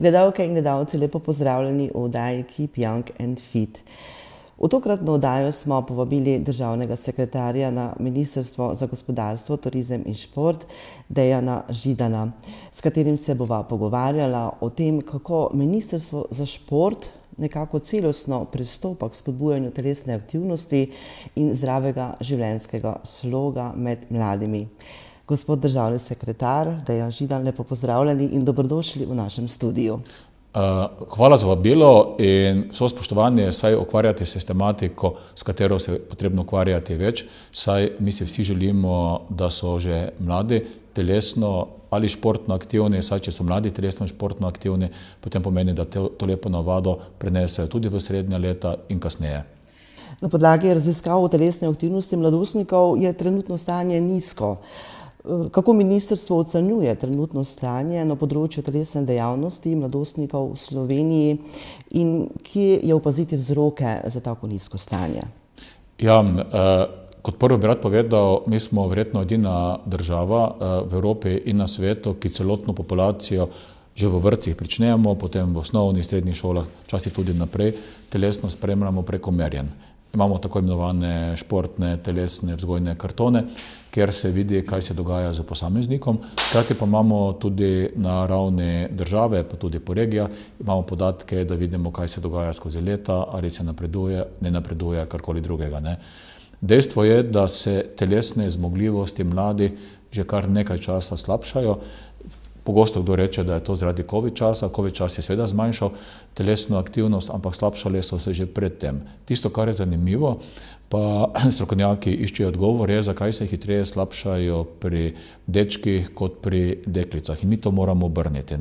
Gledalke in gledalci, lepo pozdravljeni v oddaji Keep Young and Fit. V tokratno oddajo smo povabili državnega sekretarja na Ministrstvo za gospodarstvo, turizem in šport, Dejana Židana, s katerim se bova pogovarjala o tem, kako Ministrstvo za šport nekako celostno pristopa k spodbujanju telesne aktivnosti in zdravega življenjskega sloga med mladimi. Gospod državni sekretar, Dejan Židan, lepo pozdravljeni in dobrodošli v našem studiu. Hvala za vabilo in vso spoštovanje, saj ukvarjate se s tematiko, s katero se je potrebno ukvarjati več, saj mi si vsi želimo, da so že mladi telesno ali športno aktivni, saj če so mladi telesno in športno aktivni, potem pomeni, da to lepo navado prenesejo tudi v srednja leta in kasneje. Na podlagi raziskav o telesni aktivnosti mladostnikov je trenutno stanje nizko. Kako ministrstvo ocenjuje trenutno stanje na področju telesne dejavnosti mladostnikov v Sloveniji in kje je opaziti vzroke za tako nizko stanje? Ja, kot prvo bi rad povedal, mi smo verjetno edina država v Evropi in na svetu, ki celotno populacijo že v vrtcih pričnemo, potem v osnovnih, srednjih šolah, včasih tudi naprej, telesno spremljamo preko merjenj. Imamo tako imenovane športne, telesne, vzgojne kartone, kjer se vidi, kaj se dogaja z posameznikom. Hkrati pa imamo tudi na ravni države, pa tudi po regijah, imamo podatke, da vidimo, kaj se dogaja skozi leta, ali se napreduje, ne napreduje, karkoli drugega. Dejstvo je, da se telesne zmogljivosti mladi že kar nekaj časa slabšajo. Pogosto kdo reče, da je to zaradi COVID časa. COVID čas je seveda zmanjšal telesno aktivnost, ampak slabšale so se že predtem. Tisto, kar je zanimivo, pa strokovnjaki iščejo odgovor, je, zakaj se hitreje slabšajo pri dečkih kot pri deklicah. In mi to moramo obrniti.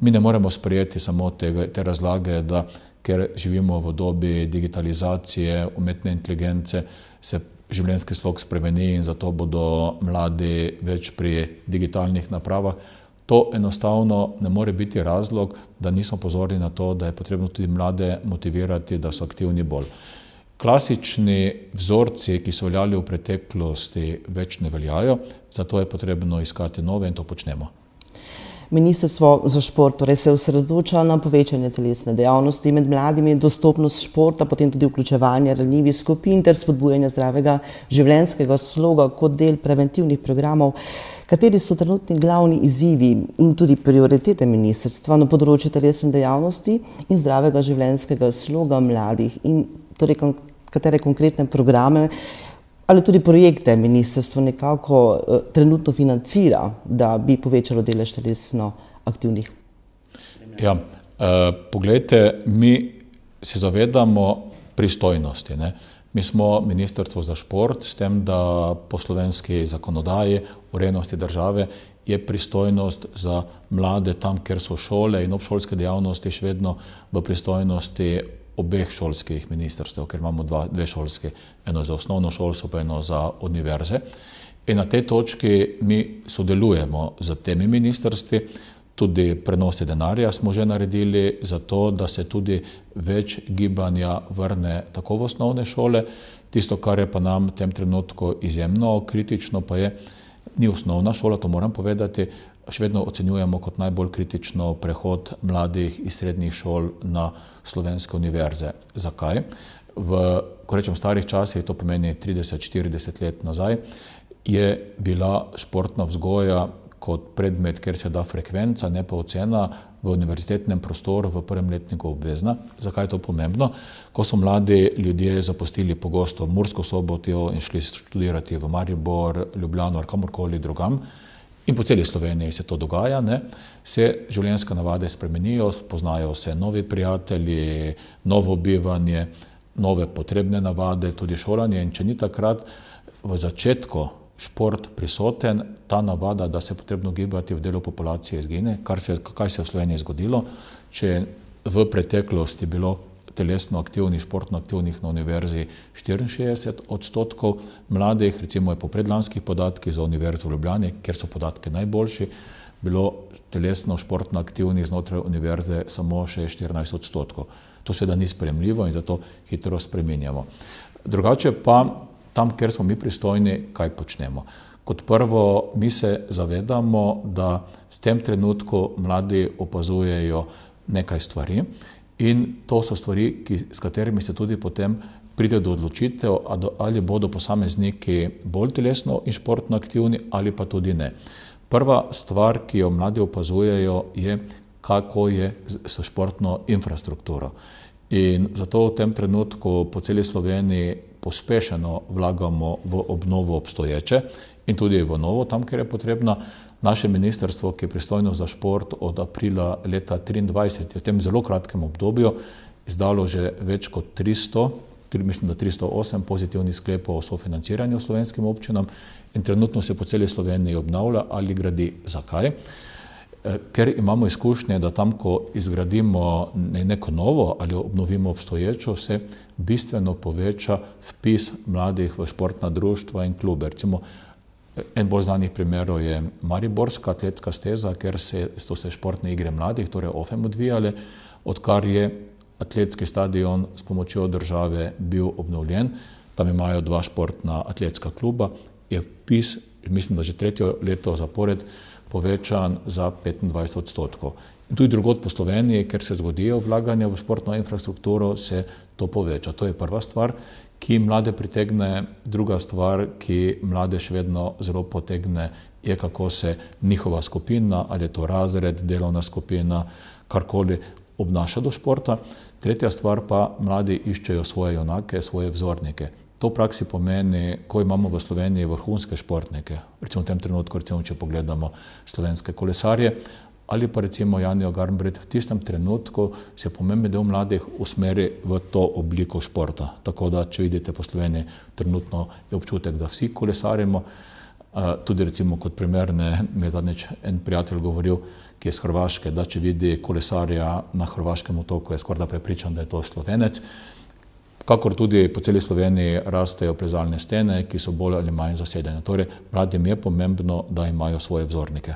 Mi ne moremo sprejeti samo te razlage, da ker živimo v dobi digitalizacije, umetne inteligence, se življenjski slog spremeni in zato bodo mladi več pri digitalnih napravah. To enostavno ne more biti razlog, da nismo pozorni na to, da je potrebno tudi mlade motivirati, da so aktivni bolj. Klasični vzorci, ki so veljali v preteklosti, več ne veljajo, zato je potrebno iskati nove in to počnemo. Ministrstvo za šport torej se osredotoča na povečanje telesne dejavnosti med mladimi, dostopnost športa, potem tudi vključevanje ranljivih skupin ter spodbujanje zdravega življenjskega sloga kot del preventivnih programov. Kateri so trenutni glavni izzivi in tudi prioritete ministrstva na področju telesne dejavnosti in zdravega življenjskega sloga mladih in torej katere konkretne programe ali tudi projekte ministrstvo nekako trenutno financira, da bi povečalo delež telesno aktivnih? Ja, poglejte, mi se zavedamo pristojnosti. Mi smo Ministrstvo za šport, s tem, da po slovenski zakonodaji, urejenosti države, je pristojnost za mlade tam, kjer so šole in obšolske dejavnosti še vedno v pristojnosti obeh šolskih ministrstev, ker imamo dve šolski, eno za osnovno šolstvo, pa eno za univerze. In na tej točki mi sodelujemo z temi ministrstvi, tudi prenosi denarja smo že naredili za to, da se tudi več gibanja vrne tako v osnovne šole. Tisto, kar je pa nam v tem trenutku izjemno kritično, pa je, ni osnovna šola, to moram povedati, še vedno ocenjujemo kot najbolj kritično prehod mladih iz srednjih šol na slovenske univerze. Zakaj? Ko rečem starih časih, to pomeni 30-40 let nazaj, je bila športna vzgoja kot predmet, kjer se da frekvenca, ne pa ocena, v univerzitetnem prostoru v prvem letniku obvezna. Zakaj je to pomembno? Ko so mladi ljudje zapustili pogosto Mursko Soboto in šli študirati v Maribor, Ljubljano ali kamorkoli drugam, in po celi Sloveniji se to dogaja, se življenjske navade spremenijo, poznajo se novi prijatelji, novo bivanje, nove potrebne navade, tudi šolanje. In če ni takrat v začetku šport prisoten, ta navada, da se je potrebno gibati v delu populacije izgine. Kaj se je v Sloveniji zgodilo? Če v preteklosti bilo telesno aktivnih, športno aktivnih na univerzi 64% mladih, recimo je po predlanskih podatkih za univerzo v Ljubljani, kjer so podatki najboljši, bilo telesno, športno aktivnih znotraj univerze samo še 14%. To seveda ni sprejemljivo in zato hitro spreminjamo. Drugače pa tam, kjer smo mi pristojni, kaj počnemo. Kot prvo, mi se zavedamo, da v tem trenutku mladi opazujejo nekaj stvari in to so stvari, s katerimi se tudi potem pride do odločitev, ali bodo posamezniki bolj telesno in športno aktivni ali pa tudi ne. Prva stvar, ki jo mladi opazujejo, je, kako je s športno infrastrukturo. In zato v tem trenutku po celi Sloveniji pospešeno vlagamo v obnovo obstoječe in tudi v novo, tam, kjer je potrebno. Naše ministrstvo, ki je pristojno za šport od aprila leta 2023, je v tem zelo kratkem obdobju izdalo že več kot 308 pozitivnih sklepov o sofinanciranju slovenskim občinam in trenutno se po celi Sloveniji obnavlja ali gradi. Zakaj? Ker imamo izkušnje, da tam, ko izgradimo neko novo ali obnovimo obstoječo, se bistveno poveča vpis mladih v športna društva in klube. Recimo, en bolj znanih primerov je Mariborska atletska steza, ker so se športne igre mladih, torej OFEM, odvijale, odkar je atletski stadion s pomočjo države bil obnovljen. Tam imajo 2 športna atletska kluba, je vpis, mislim, da že 3. leto zapored, povečan za 25%. In tudi drugod po Sloveniji, ker se zgodijo vlaganja v športno infrastrukturo, se to poveča. To je prva stvar, ki mlade pritegne. Druga stvar, ki mlade še vedno zelo potegne, je, kako se njihova skupina, ali je to razred, delovna skupina, karkoli, obnaša do športa. Tretja stvar pa, mladi iščejo svoje junake, svoje vzornike. To v praksi pomeni, ko imamo v Sloveniji vrhunske športnike, recimo v tem trenutku, če pogledamo slovenske kolesarje, ali pa recimo Janijo Garnbret, v tistem trenutku se pomemben del mladih usmeri v to obliko športa. Tako da, če vidite po Sloveniji, trenutno je občutek, da vsi kolesarimo. Tudi recimo kot primer mi je zadnjič en prijatelj govoril, ki je z Hrvaške, da če vidi kolesarja na hrvaškem otoku, je skoraj prepričan, da je to Slovenec. Kakor tudi po celi Sloveniji rastejo plezalne stene, ki so bolj ali manj zasedene. Torej, mladim je pomembno, da imajo svoje vzornike.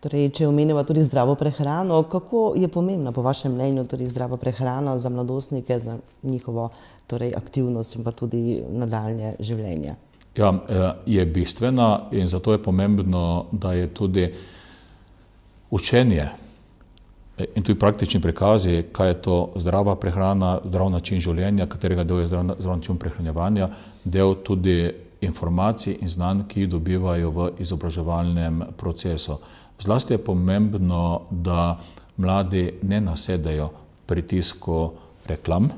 Torej, če omenjava tudi zdravo prehrano, kako je pomembna po vašem mnenju tudi zdrava prehrana za mladostnike, za njihovo aktivnost in pa tudi nadaljnje življenje? Ja, je bistvena in zato je pomembno, da je tudi učenje in tudi praktični prikazi, kaj je to zdrava prehrana, zdrav način življenja, katerega del je zdrav način prehranjevanja, del tudi informacij in znanj, ki jih dobivajo v izobraževalnem procesu. Zlasti je pomembno, da mladi ne nasedajo pritisku reklam,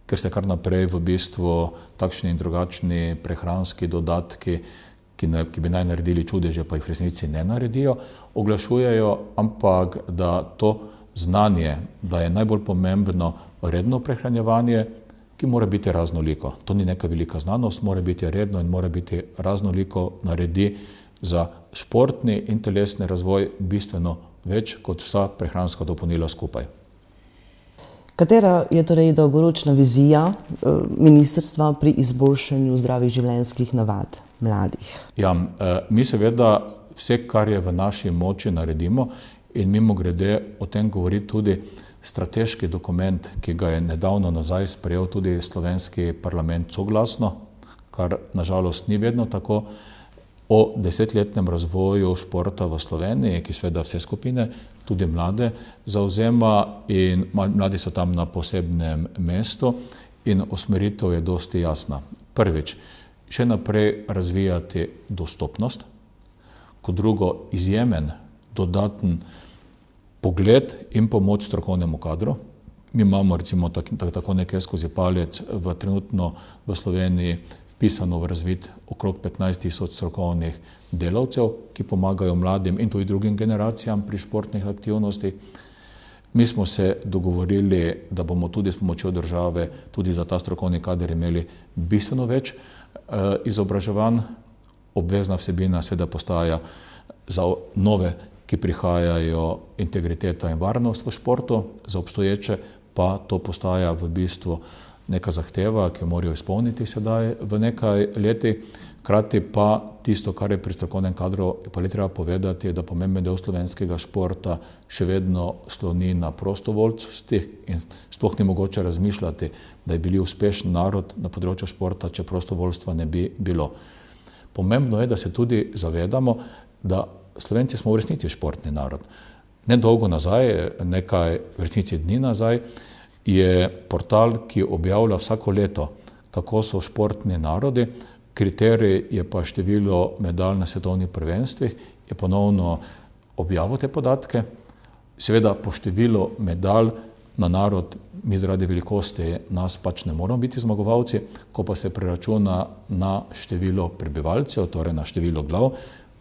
ker se kar naprej v bistvu takšni in drugačni prehranski dodatki, ki bi naj naredili čudeže, pa jih v resnici ne naredijo, oglašujejo, ampak da to znanje, da je najbolj pomembno redno prehranjevanje, ki mora biti raznoliko. To ni neka velika znanost, mora biti redno in mora biti raznoliko, naredi za športni in telesni razvoj bistveno več kot vsa prehranska dopolnila skupaj. Katera je torej dolgoročna vizija ministrstva pri izboljšanju zdravih življenjskih navad mladih? Ja, mi seveda vse, kar je v naši moči, naredimo in mimogrede o tem govori tudi strateški dokument, ki ga je nedavno nazaj sprejel tudi slovenski parlament soglasno, kar nažalost ni vedno tako, o 10-letnem razvoju športa v Sloveniji, ki seveda vse skupine, tudi mlade, zauzema in mladi so tam na posebnem mestu in usmeritev je dosti jasna. Prvič, še naprej razvijati dostopnost, kot drugo, izjemen, dodaten pogled in pomoč strokovnemu kadru. Mi imamo recimo tako nekaj skozi palec trenutno v Sloveniji vpisano v razvid okrog 15.000 strokovnih delavcev, ki pomagajo mladim in tudi drugim generacijam pri športnih aktivnostih. Mi smo se dogovorili, da bomo tudi s pomočjo države tudi za ta strokovni kader imeli bistveno več izobraževanj. Obvezna vsebina seveda postaja za nove, ki prihajajo, integriteta in varnost v športu, za obstoječe pa to postaja v bistvu neka zahteva, ki jo morajo izpolniti sedaj v nekaj leti. Hkrati pa tisto, kar je pri strokovnem kadru, pa le treba povedati, da pomemben del slovenskega športa še vedno sloni na prostovoljstvi in sploh ni mogoče razmišljati, da je bili uspešen narod na področju športa, če prostovoljstva ne bi bilo. Pomembno je, da se tudi zavedamo, da Slovenci smo v resnici športni narod. Nedolgo nazaj, nekaj v resnici dni nazaj, je portal, ki objavlja vsako leto, kako so športni narodi, kriterij je pa število medalj na svetovnih prvenstvih, je ponovno objavil te podatke. Seveda po številu medalj na narod, mi zaradi velikosti nas pač ne moramo biti zmagovalci, ko pa se preračuna na število prebivalcev, torej na število glav,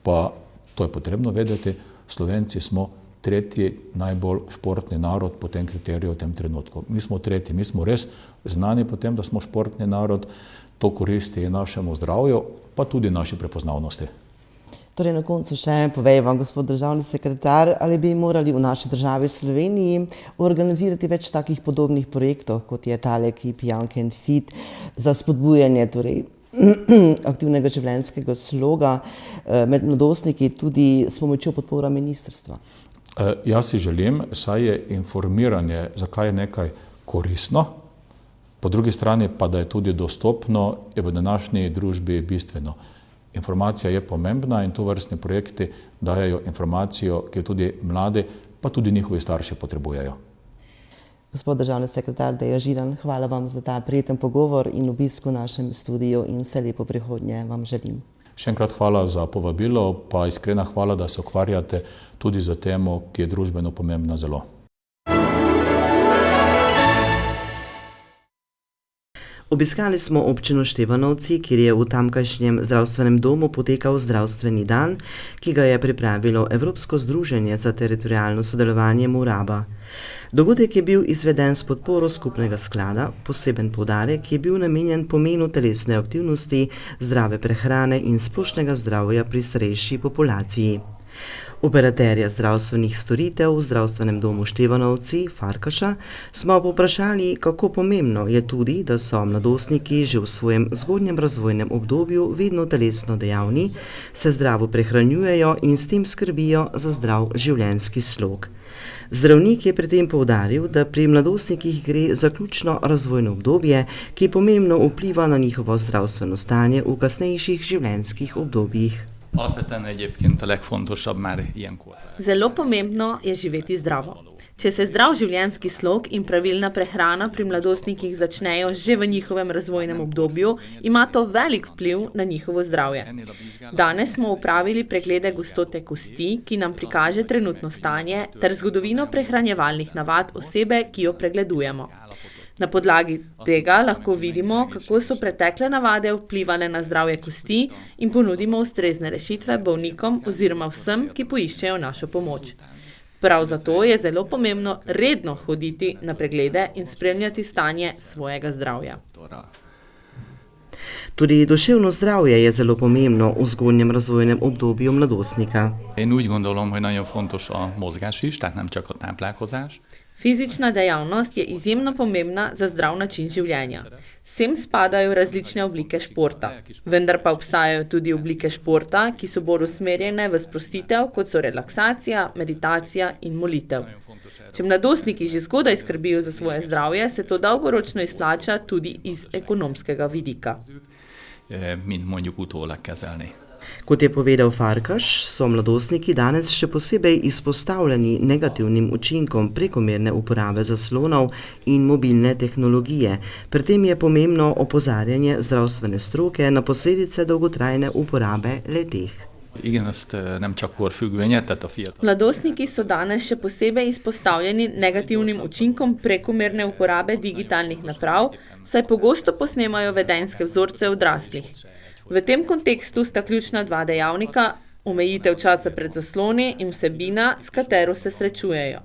pa to je potrebno vedeti, Slovenci smo tretji najbolj športni narod po tem kriteriju v tem trenutku. Mi smo tretji, mi smo res znani po tem, da smo športni narod, to koristi našemu zdravju, pa tudi naši prepoznavnosti. Torej na koncu še povej vam, gospod državni sekretar, ali bi morali v naši državi Sloveniji organizirati več takih podobnih projektov, kot je tale Keep Young and Fit, za spodbujanje torej aktivnega življenjskega sloga med mladostniki, tudi s pomočjo podpora ministrstva. Jaz si želim, saj je informiranje, zakaj je nekaj koristno, po drugi strani pa, da je tudi dostopno, je v današnji družbi bistveno. Informacija je pomembna in tovrstni projekti dajejo informacijo, ki jo tudi mladi, pa tudi njihovi starši potrebujejo. Gospod državni sekretar Deja Židan, hvala vam za ta prijeten pogovor in obisk v našem studiu in vse lepo prihodnje vam želim. Še enkrat hvala za povabilo, pa iskrena hvala, da se ukvarjate tudi za temo, ki je družbeno pomembna zelo. Obiskali smo občino Števanovci, kjer je v tamkajšnjem zdravstvenem domu potekal zdravstveni dan, ki ga je pripravilo Evropsko združenje za teritorialno sodelovanje Muraba. Dogodek je bil izveden s podporo skupnega sklada, poseben poudarek je bil namenjen pomenu telesne aktivnosti, zdrave prehrane in splošnega zdravja pri starejši populaciji. Operaterja zdravstvenih storitev v zdravstvenem domu Števanovci, Farkaša, smo povprašali, kako pomembno je tudi, da so mladostniki že v svojem zgodnjem razvojnem obdobju vedno telesno dejavni, se zdravo prehranjujejo in s tem skrbijo za zdrav življenjski slog. Zdravnik je pri tem poudaril, da pri mladostnikih gre za ključno razvojno obdobje, ki pomembno vpliva na njihovo zdravstveno stanje v kasnejših življenjskih obdobjih. Zelo pomembno je živeti zdravo. Če se zdrav življenjski slog in pravilna prehrana pri mladostnikih začnejo že v njihovem razvojnem obdobju, ima to velik vpliv na njihovo zdravje. Danes smo opravili preglede gostote kosti, ki nam prikaže trenutno stanje, ter zgodovino prehranjevalnih navad osebe, ki jo pregledujemo. Na podlagi tega lahko vidimo, kako so pretekle navade vplivale na zdravje kosti in ponudimo ustrezne rešitve bolnikom oziroma vsem, ki poiščejo našo pomoč. Prav zato je zelo pomembno redno hoditi na preglede in spremljati stanje svojega zdravja. Tudi duševno zdravje je zelo pomembno v zgodnjem razvojnem obdobju mladostnika. Fizična dejavnost je izjemno pomembna za zdrav način življenja. Sem spadajo različne oblike športa, vendar pa obstajajo tudi oblike športa, ki so bolj usmerjene v sprostitev, kot so relaksacija, meditacija in molitev. Če mladostniki že zgodaj skrbijo za svoje zdravje, se to dolgoročno izplača tudi iz ekonomskega vidika. Kot je povedal Farkaš, so mladostniki danes še posebej izpostavljeni negativnim učinkom prekomerne uporabe zaslonov in mobilne tehnologije. Pri tem je pomembno opozarjanje zdravstvene stroke na posledice dolgotrajne uporabe le-teh. Mladostniki so danes še posebej izpostavljeni negativnim učinkom prekomerne uporabe digitalnih naprav, saj pogosto posnemajo vedenjske vzorce odraslih. V tem kontekstu sta ključna dva dejavnika, omejitev časa pred zasloni in vsebina, s katero se srečujejo.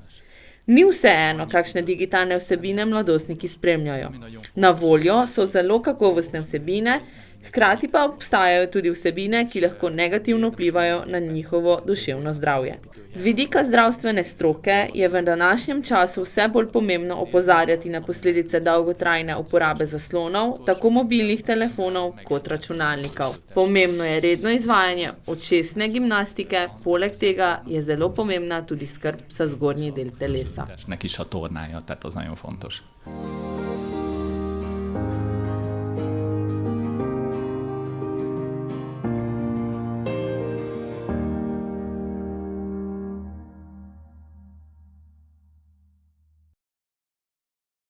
Ni vseeno, kakšne digitalne vsebine mladostniki spremljajo. Na voljo so zelo kakovostne vsebine, hkrati pa obstajajo tudi vsebine, ki lahko negativno vplivajo na njihovo duševno zdravje. Z vidika zdravstvene stroke je v današnjem času vse bolj pomembno opozarjati na posledice dolgotrajne uporabe zaslonov, tako mobilnih telefonov kot računalnikov. Pomembno je redno izvajanje očesne gimnastike, poleg tega je zelo pomembna tudi skrb za zgornji del telesa.